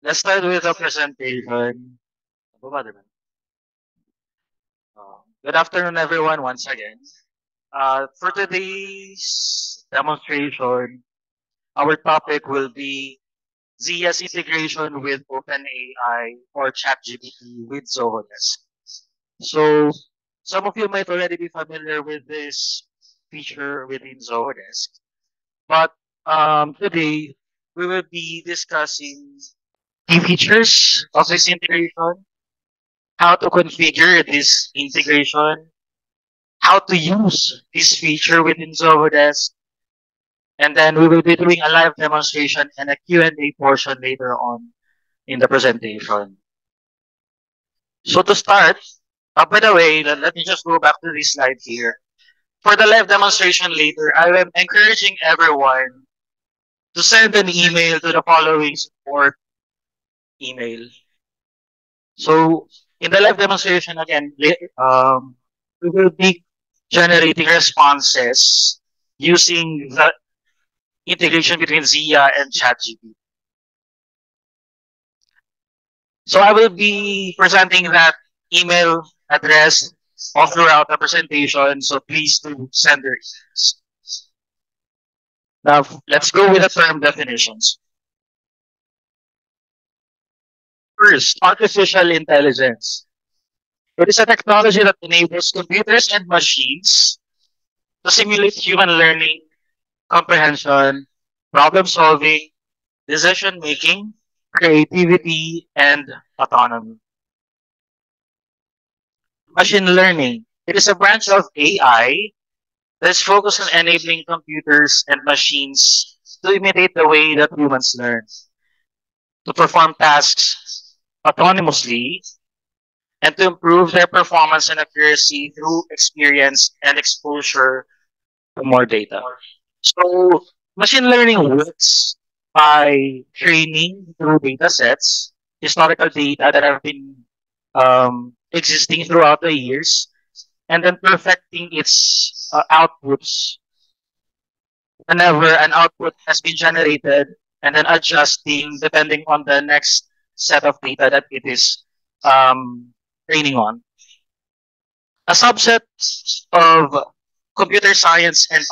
Let's start with a presentation. Good afternoon, everyone, once again. For today's demonstration, our topic will be Zia's integration with OpenAI or ChatGPT with Zoho Desk. So, some of you might already be familiar with this feature within Zoho Desk, but today we will be discussing key features of this integration, how to configure this integration, how to use this feature within Zohodesk, and then we will be doing a live demonstration and a Q&A portion later on in the presentation. So to start, by the way, let me just go back to this slide here. For the live demonstration later, I am encouraging everyone to send an email to the following support email. So in the live demonstration again, we will be generating responses using the integration between Zia and ChatGPT. So I will be presenting that email address all throughout the presentation. So please do send your emails. Now let's go with the term definitions. First, artificial intelligence. It is a technology that enables computers and machines to simulate human learning, comprehension, problem solving, decision making, creativity, and autonomy. Machine learning. It is a branch of AI that is focused on enabling computers and machines to imitate the way that humans learn, to perform tasks autonomously, and to improve their performance and accuracy through experience and exposure to more data. So, machine learning works by training through data sets, historical data that have been existing throughout the years, and then perfecting its outputs whenever an output has been generated, and then adjusting depending on the next set of data that it is training on. A subset of computer science and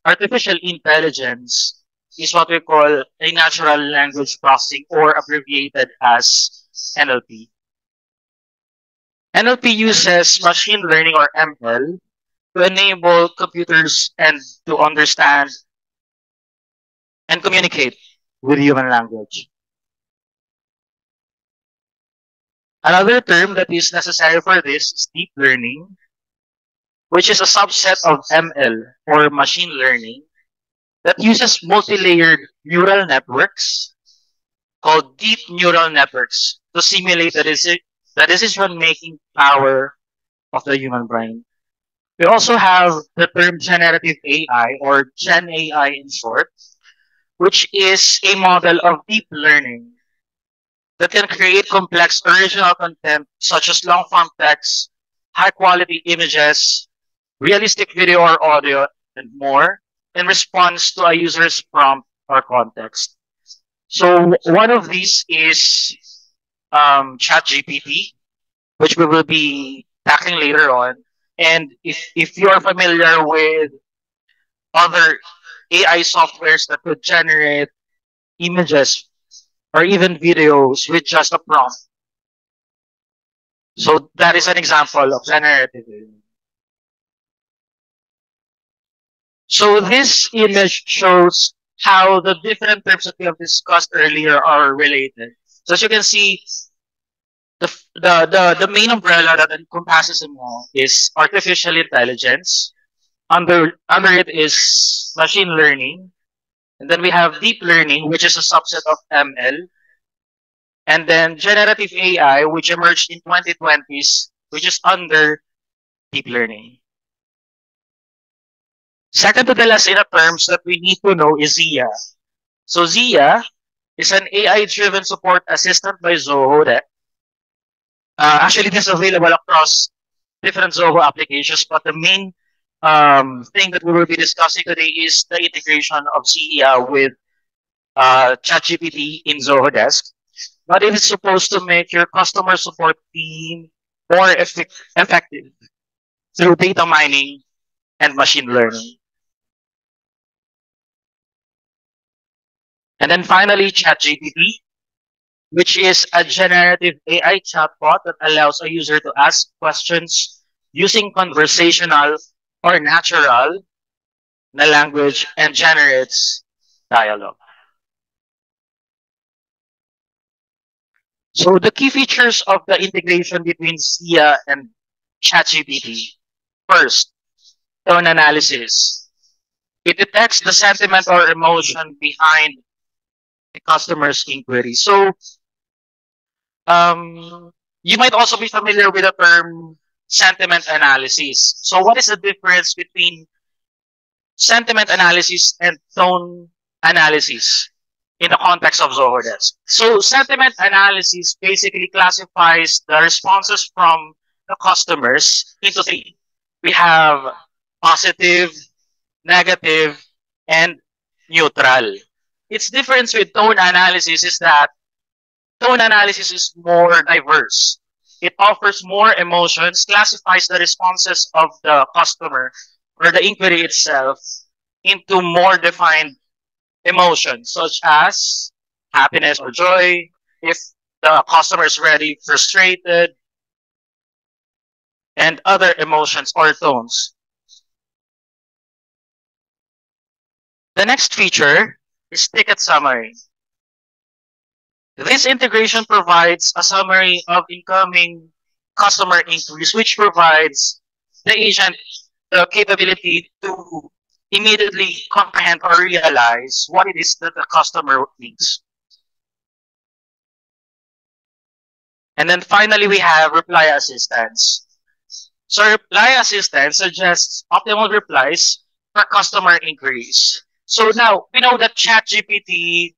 artificial intelligence is what we call a natural language processing, or abbreviated as NLP. NLP uses machine learning, or ML, to enable computers and to understand and communicate with human language. Another term that is necessary for this is deep learning, which is a subset of ML, or machine learning, that uses multi-layered neural networks called deep neural networks to simulate the decision-making power of the human brain. We also have the term generative AI, or Gen AI in short, which is a model of deep learning that can create complex original content such as long form text, high quality images, realistic video or audio, and more in response to a user's prompt or context. So one of these is ChatGPT, which we will be tackling later on. And if you are familiar with other AI softwares that could generate images or even videos with just a prompt, so that is an example of generative AI. So this image shows how the different terms that we have discussed earlier are related. So as you can see, the main umbrella that encompasses them all is artificial intelligence. Under it is machine learning. And then we have deep learning, which is a subset of ML. And then generative AI, which emerged in 2020s, which is under deep learning. Second to the last in the terms that we need to know is Zia. So Zia is an AI-driven support assistant by Zoho that actually this is available across different Zoho applications, but the main thing that we will be discussing today is the integration of Zia with ChatGPT in Zoho Desk. but it is supposed to make your customer support team more effective through data mining and machine learning. And then finally, ChatGPT, which is a generative AI chatbot that allows a user to ask questions using conversational or natural na language and generates dialogue. So the key features of the integration between SIA and ChatGPT. First, tone analysis. It detects the sentiment or emotion behind the customer's inquiry. So you might also be familiar with the term sentiment analysis. So what is the difference between sentiment analysis and tone analysis in the context of Zoho Desk? So sentiment analysis basically classifies the responses from the customers into three. We have positive, negative, and neutral. Its difference with tone analysis is that tone analysis is more diverse. It offers more emotions, classifies the responses of the customer or the inquiry itself into more defined emotions, such as happiness or joy, if the customer is ready, frustrated, and other emotions or tones. The next feature is ticket summary. This integration provides a summary of incoming customer inquiries, which provides the agent the capability to immediately comprehend or realize what it is that the customer needs. And then finally, we have reply assistance. So reply assistance suggests optimal replies for customer inquiries. So now we know that ChatGPT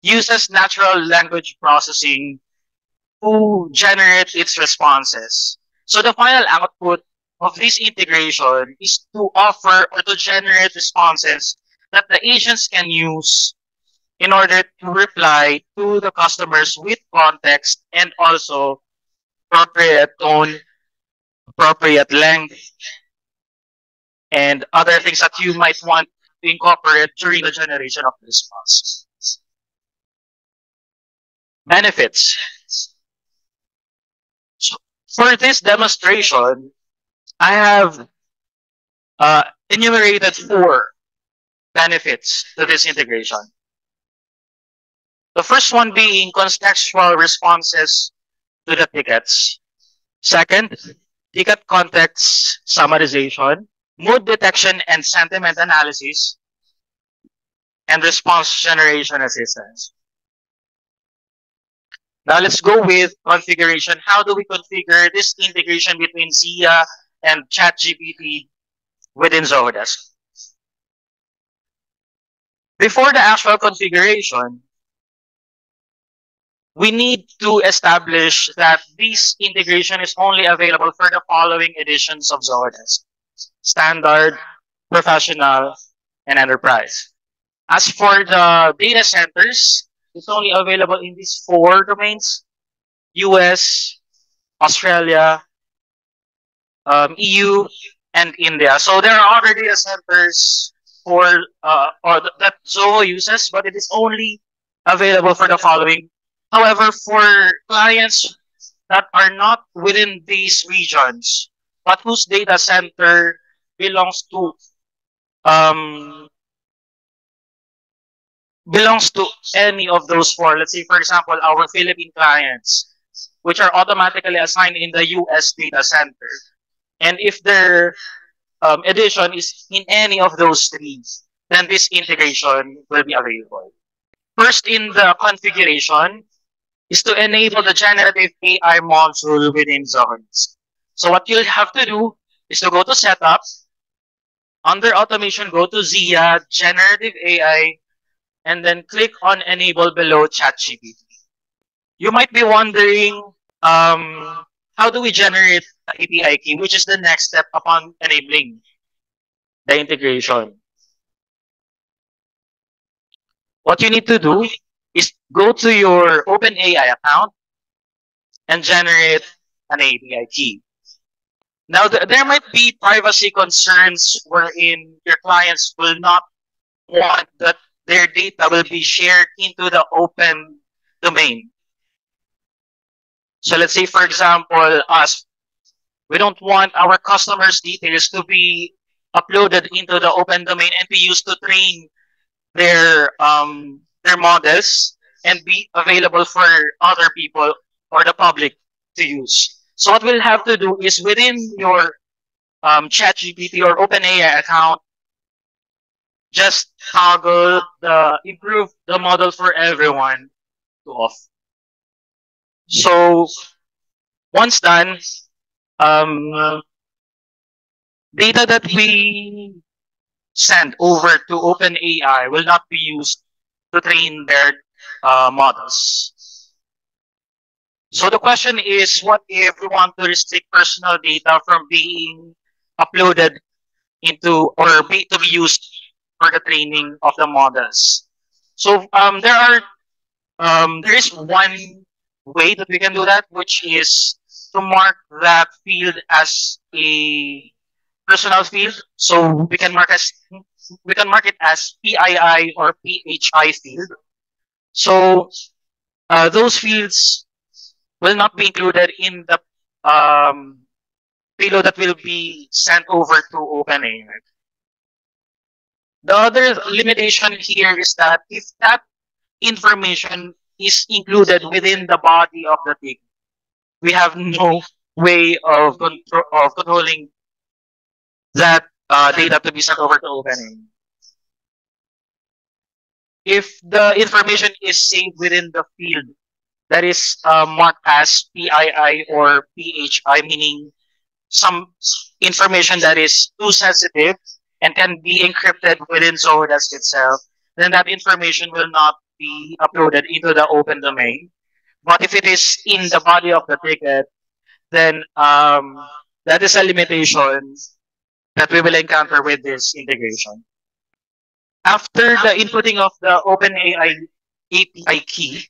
uses natural language processing to generate its responses. So the final output of this integration is to offer or to generate responses that the agents can use in order to reply to the customers with context and also appropriate tone, appropriate length, and other things that you might want to incorporate during the generation of the response. Benefits. So for this demonstration, I have enumerated 4 benefits to this integration. The first one being contextual responses to the tickets. Second, ticket context summarization, mood detection and sentiment analysis, and response generation assistance. Now let's go with configuration. How do we configure this integration between ZIA and ChatGPT within Zoho Desk? Before the actual configuration, we need to establish that this integration is only available for the following editions of Zoho Desk: Standard, Professional, and Enterprise. As for the data centers, it's only available in these 4 domains: US, Australia, EU, and India. So there are other data centers for that Zoho uses, but it is only available for the following. However, for clients that are not within these regions, but whose data center belongs to um, any of those 4. Let's say, for example, our Philippine clients, which are automatically assigned in the US data center. And if their edition is in any of those 3, then this integration will be available. First in the configuration is to enable the generative AI module within Zones. So what you'll have to do is to go to Setup, under Automation, go to ZIA, Generative AI, and then click on Enable below ChatGPT. You might be wondering, how do we generate the API key, which is the next step upon enabling the integration? What you need to do is go to your OpenAI account and generate an API key. Now, there might be privacy concerns wherein your clients will not want that their data will be shared into the open domain. So let's say, for example, us, we don't want our customers' details to be uploaded into the open domain and be used to train their models and be available for other people or the public to use. So what we'll have to do is within your ChatGPT or OpenAI account, just toggle the improve the model for everyone to off. So once done, um, data that we send over to OpenAI will not be used to train their models. So the question is, what if we want to restrict personal data from being uploaded into or to be used for the training of the models? So there is one way that we can do that, which is to mark that field as a personal field. So we can mark it as PII or PHI field. So those fields will not be included in the payload that will be sent over to OpenAI. The other limitation here is that if that information is included within the body of the ticket, we have no way of controlling that data to be sent over to OpenAI. If the information is saved within the field that is marked as PII or PHI, meaning some information that is too sensitive and can be encrypted within Zohodesk itself, then that information will not be uploaded into the open domain. But if it is in the body of the ticket, then that is a limitation that we will encounter with this integration. After the inputting of the OpenAI API key,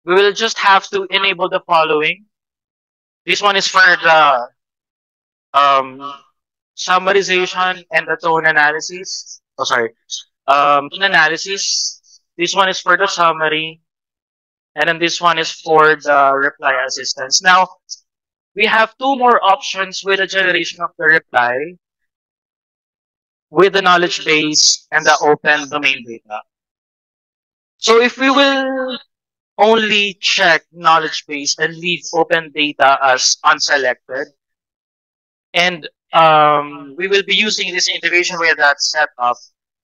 we will just have to enable the following. This one is for the um, summarization and the tone analysis. Oh, sorry. Tone analysis. This one is for the summary. And then this one is for the reply assistance. Now, we have two more options with the generation of the reply with the knowledge base and the open domain data. So if we will only check knowledge base and leave open data as unselected, and we will be using this integration with that setup,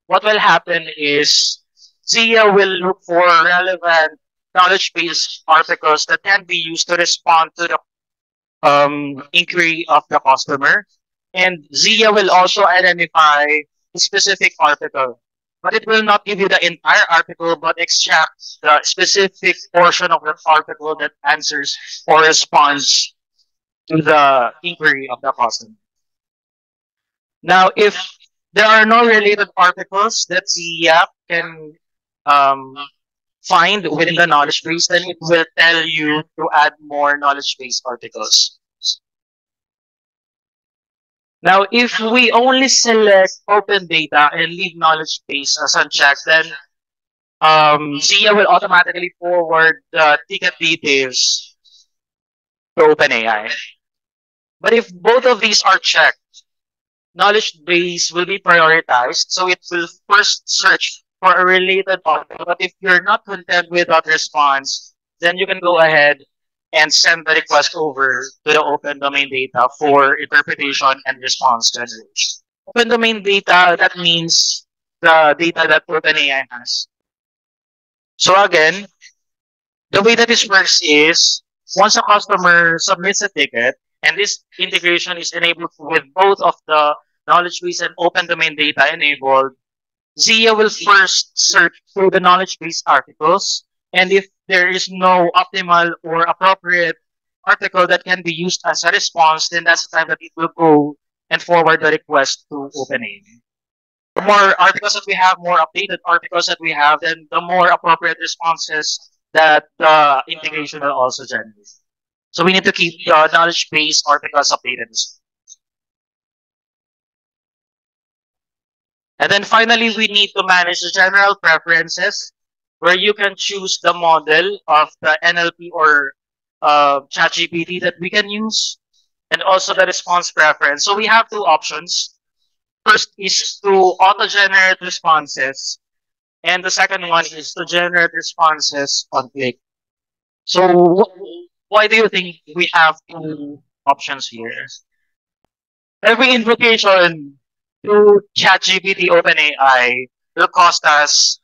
what will happen is Zia will look for relevant knowledge base articles that can be used to respond to the inquiry of the customer. And Zia will also identify a specific article, but it will not give you the entire article, but extract the specific portion of the article that answers or responds to the inquiry of the customer. Now, if there are no related articles that Zia can um, find within the knowledge base, then it will tell you to add more knowledge base articles. Now, if we only select open data and leave knowledge base as unchecked, then Zia will automatically forward the ticket details to OpenAI. But if both of these are checked, knowledge base will be prioritized. So it will first search for a related article. But if you're not content with that response, then you can go ahead and send the request over to the open domain data for interpretation and response generation. Open domain data, that means the data that OpenAI has. So again, the way that this works is once a customer submits a ticket, and this integration is enabled with both of the knowledge base and open domain data enabled, Zia will first search through the knowledge base articles, and if there is no optimal or appropriate article that can be used as a response, then that's the time that it will go and forward the request to OpenAI. The more articles that we have, more updated articles that we have, then the more appropriate responses that the integration will also generate. So we need to keep the knowledge base articles updated. And then finally, we need to manage the general preferences where you can choose the model of the NLP or ChatGPT that we can use and also the response preference. So we have two options. First is to auto-generate responses, and the second one is to generate responses on click. So why do you think we have two options here? Every invocation to ChatGPT OpenAI will cost us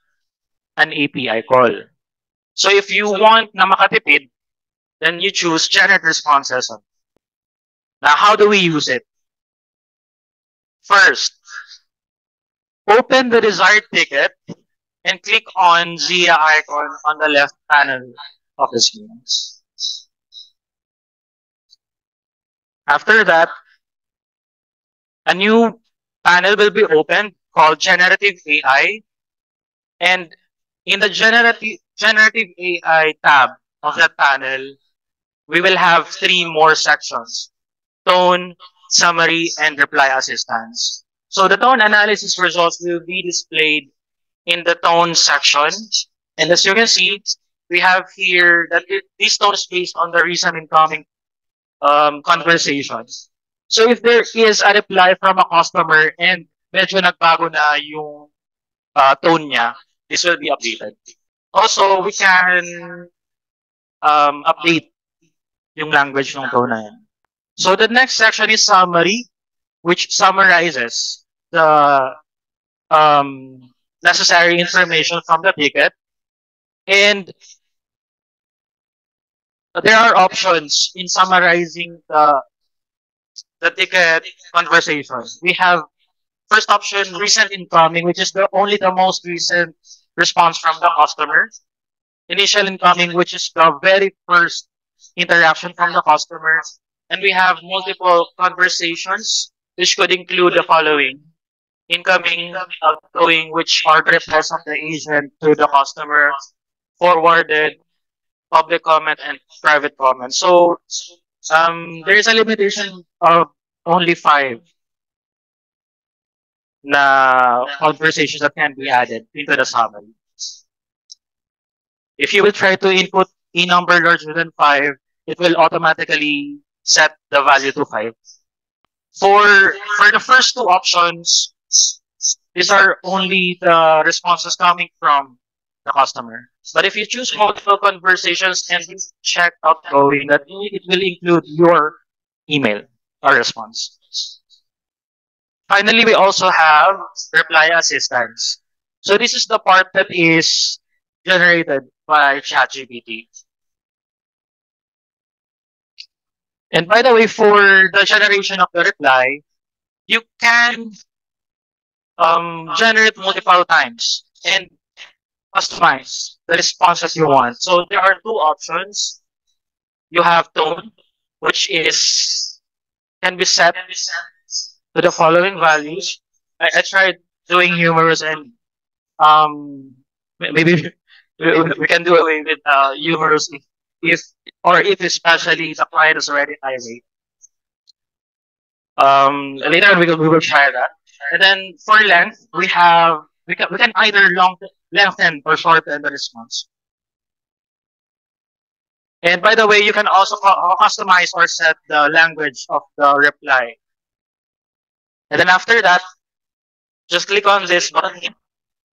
an API call. So if you want na makatipid, then you choose generate responses. Now, how do we use it? First, open the desired ticket and click on Zia icon on the left panel of the screen. After that, a new panel will be opened called Generative AI. And in the Generative AI tab of that panel, we will have three more sections: tone, summary, and reply assistance. So the tone analysis results will be displayed in the tone section. And as you can see, we have here that this tone is based on the recent incoming conversations. So if there is a reply from a customer and medyo nagbago na yung tone niya, this will be updated. Also, we can update yung language ng tone na yan. So the next section is summary, which summarizes the necessary information from the ticket. And there are options in summarizing the ticket conversation. We have first option, recent incoming, which is only the most recent response from the customer. Initial incoming, which is the very first interaction from the customer. And we have multiple conversations, which could include the following: incoming, outgoing, which are the replies of the agent to the customer, forwarded, public comment, and private comment. So there is a limitation of only 5 na conversations that can be added into the summary. If you will try to input a number larger than 5, it will automatically set the value to 5. For the first two options, these are only the responses coming from the customer. But if you choose multiple conversations and check outgoing, that it will include your email or response. Finally, we also have reply assistance. So this is the part that is generated by ChatGPT. And by the way, for the generation of the reply, you can generate multiple times and customize the responses you want. So there are two options. You have tone, which can be set to the following values. I tried doing humorous and maybe we can do away with humorous if especially the client is already irate. Later on we will try that. And then for length, we can either lengthen or shorten the response. And by the way, you can also customize or set the language of the reply. And then after that, just click on this button,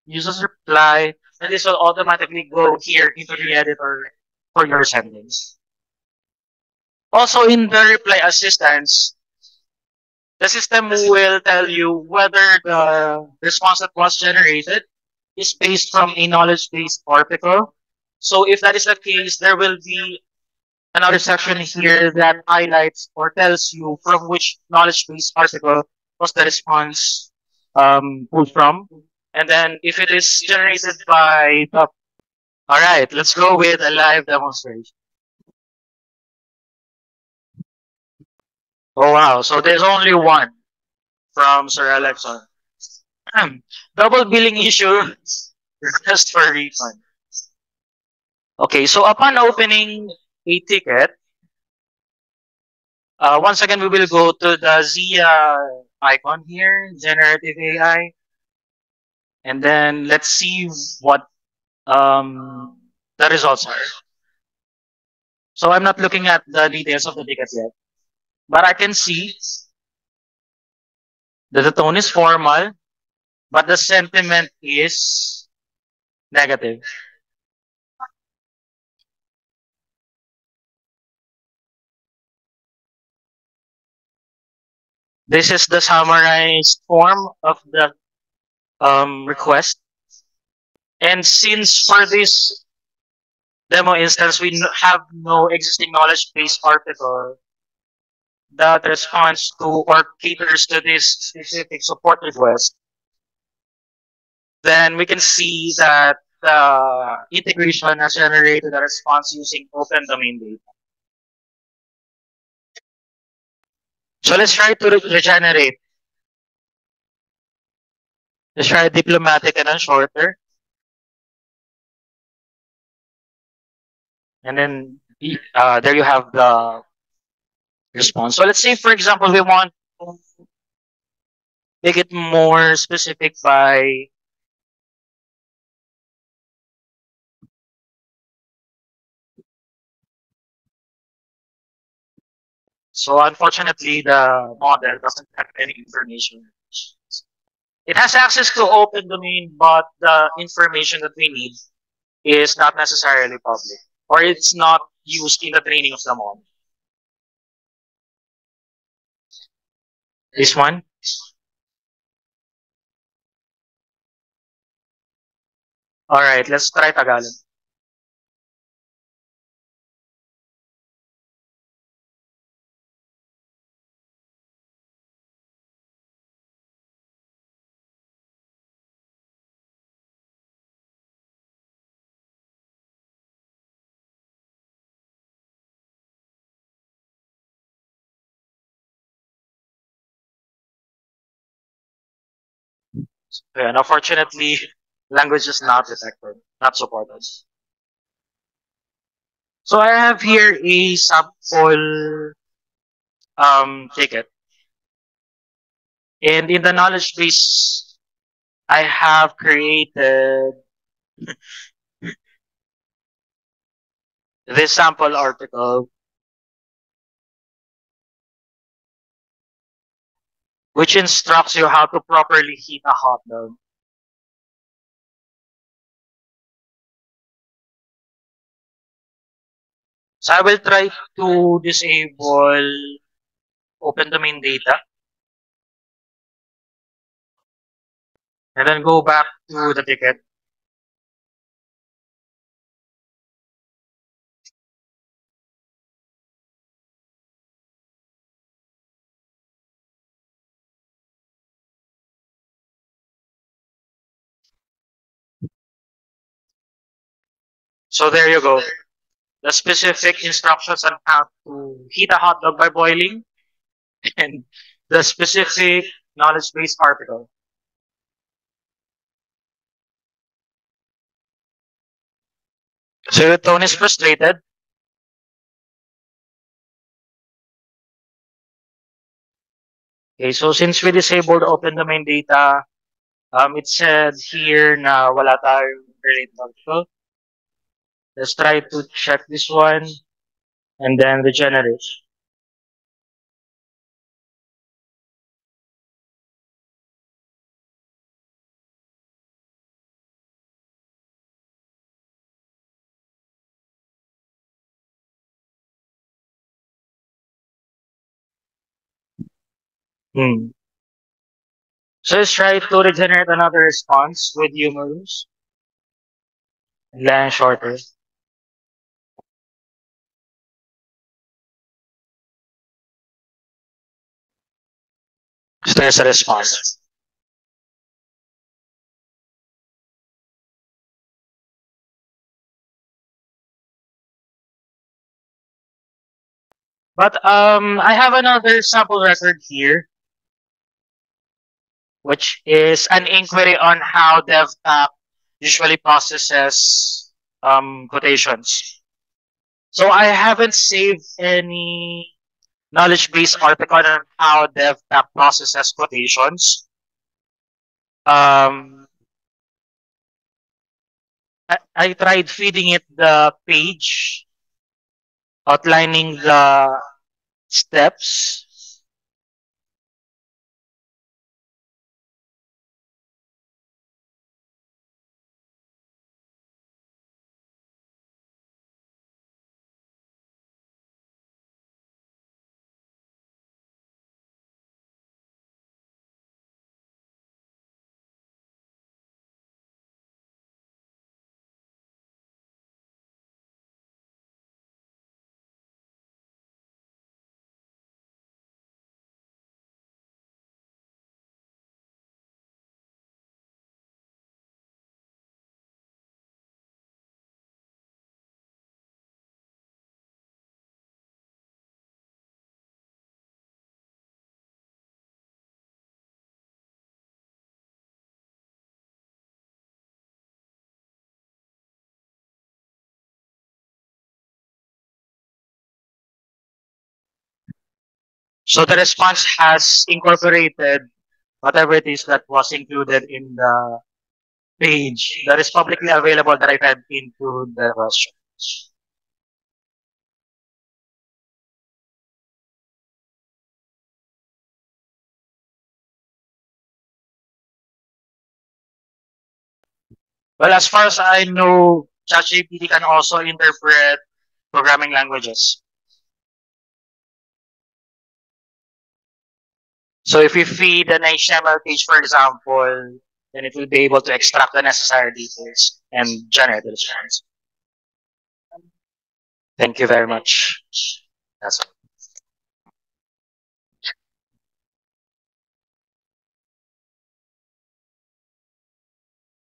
use as reply, and this will automatically go here into the editor for your sendings. Also in the reply assistance, the system will tell you whether the response that was generated is based from a knowledge-based article. So if that is the case, there will be another section here that highlights or tells you from which knowledge-based article was the response pulled from. And then if it is generated by the... All right, let's go with a live demonstration. Oh, wow. So there's only one from Sir Alexon. Double billing issue. Request for refund. Okay, so upon opening a ticket, once again we will go to the Zia icon here, generative AI, and then let's see what the results are. So I'm not looking at the details of the ticket yet, but I can see that the tone is formal, but the sentiment is negative. This is the summarized form of the request. And since for this demo instance, we have no existing knowledge base article that responds to or caters to this specific support request, then we can see that the integration has generated a response using open domain data. So let's try to regenerate. Let's try diplomatic and then shorter. And then there you have the response. So let's say, for example, we want to make it more specific by so unfortunately the model doesn't have any information. It has access to open domain, but the information that we need is not necessarily public or it's not used in the training of the model. This one. All right, let's try Tagalog. And unfortunately, language is not detected, not supported. So I have here a sample ticket. And in the knowledge base, I have created this sample article, which instructs you how to properly heat a hot dog. So I will try to disable open domain data and then go back to the ticket. So there you go. The specific instructions on how to heat a hot dog by boiling and the specific knowledge base article. So the tone is frustrated. Okay, so since we disabled open domain data, it said here na wala tayong related article. Let's try to check this one and then regenerate. Hmm. So let's try to regenerate another response with humorous and then shorter. So there's a response. But I have another sample record here which is an inquiry on how DevTap usually processes quotations. So I haven't saved any knowledge base article on how DevTap processes quotations. Um, I tried feeding it the page outlining the steps. So the response has incorporated whatever it is that was included in the page that is publicly available that I fed into the question. Well, as far as I know, ChatGPT can also interpret programming languages. So if you feed an HTML page, for example, then it will be able to extract the necessary details and generate the response. Thank you very much.